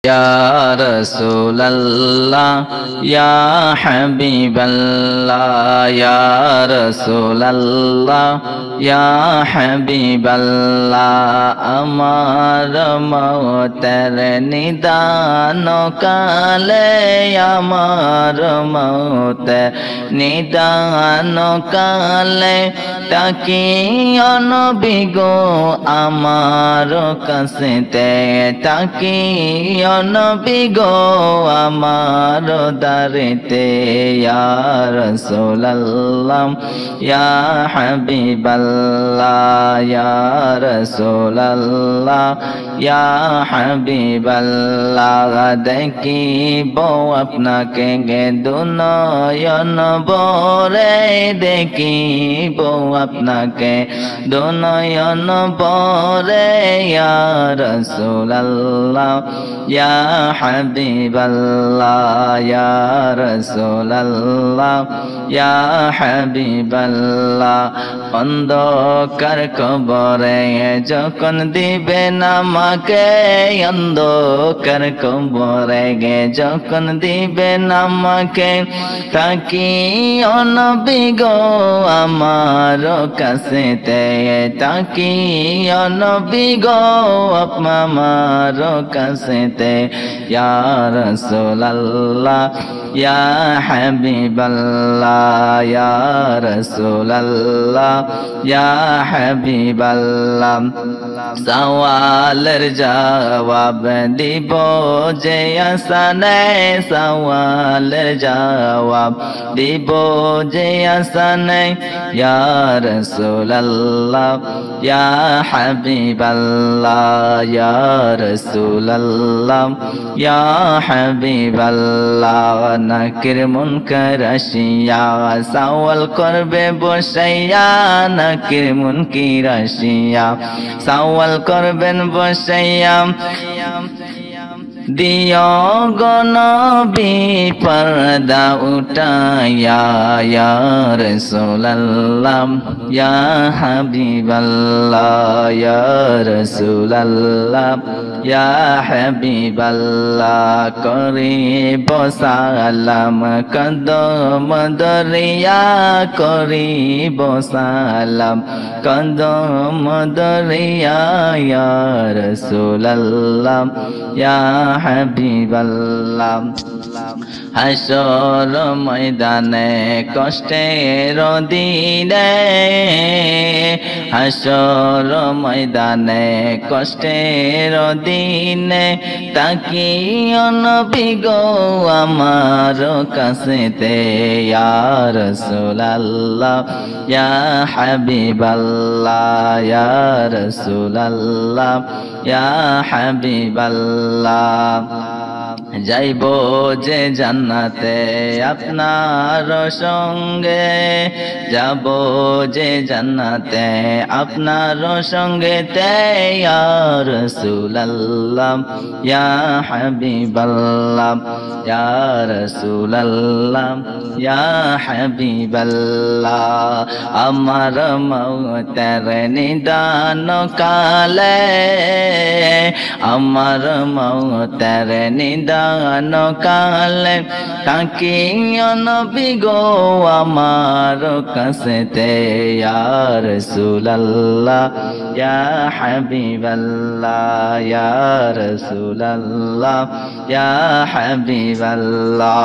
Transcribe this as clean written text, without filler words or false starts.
Ya Rasulallah, Ya Habiballah, Ya Rasulallah, Ya Habiballah, আমার মওতের নিদান কালে, আমার মওতের নিদান কালে তাকিও নবী গো আমার কাছেতে, তাকিও নবী গো আমার দারেতে। ইয়া রাসূলুল্লাহ, ইয়া হাবিবাল্লাহ, ইয়া রাসূলুল্লাহ, ইয়া হাবিবাল্লাহ, দেখিব আপনাকে গে দুনয়ন ভরে, দেখিব আপনাকে দুনয়ন ভরে। ইয়া রাসূলুল্লাহ, ইয়া হাবিবাল্লাহ, ইয়া রাসূলুল্লাহ, ইয়া হাবিবাল্লাহ, অন্ধকার কবরে যখন দিবেন আমাকে, অন্ধকার কবরে গে যখন দিবেন আমাকে, তাকিও নবী গো আমার কাছেতে, তাকিও নবী গো আমার কাছেতে। ইয়া রাসূলুল্লাহ, ইয়া হাবিবাল্লাহ, ইয়া রাসূলুল্লাহ, ইয়া হাবিবাল্লাহ, সওয়ালের জবাব দিব যে আসানে, সওয়ালের জবাব দিব যে আসানে। ইয়া রাসূলুল্লাহ, ইয়া হাবিবাল্লাহ, ইয়া রাসূলুল্লাহ, ইয়া হাবিবাল্লাহ, নাকির মুনকার আসিয়া সওয়াল করবে বসাইয়া, নাকির মুনকির আসিয়া সওয়াল করবেন বসাইয়া। দিও গো নবী পর্দা উঠাইয়া, ইয়া রাসূলুল্লাহ, ইয়া হাবিবাল্লাহ, ইয়া রাসূলুল্লাহ, ইয়া হাবিবাল্লাহ, করিব সালাম কদম দরিয়া, করিব সালাম কদম দরিয়া। ইয়া রাসূলুল্লাহ, ইয়া হাবিবাল্লাহ, হাসর ময়দানে কষ্টের দিনে, হাসর ময়দানে কষ্টের দিনে, তাকিও নবী গো আমার কাছেতে। ইয়া রাসূলুল্লাহ, ইয়া হাবিবাল্লাহ, ইয়া রাসূলুল্লাহ, ইয়া হাবিবাল্লাহ, যাইব যে জান্নাতে আপনার সঙ্গে, যাব যে জান্নাতে আপনার সঙ্গেতে। ইয়া রাসূলুল্লাহ, ইয়া হাবিবাল্লাহ, ইয়া রাসূলুল্লাহ, ইয়া হাবিবাল্লাহ, আমার মওতের নিদান কালে, আমার মওতের নিদান কালে, তাকিও নবী গো আমার কাছেতে। ইয়া রাসূলুল্লাহ, ইয়া হাবিবাল্লাহ, ইয়া রাসূলুল্লাহ, ইয়া হাবিবাল্লাহ।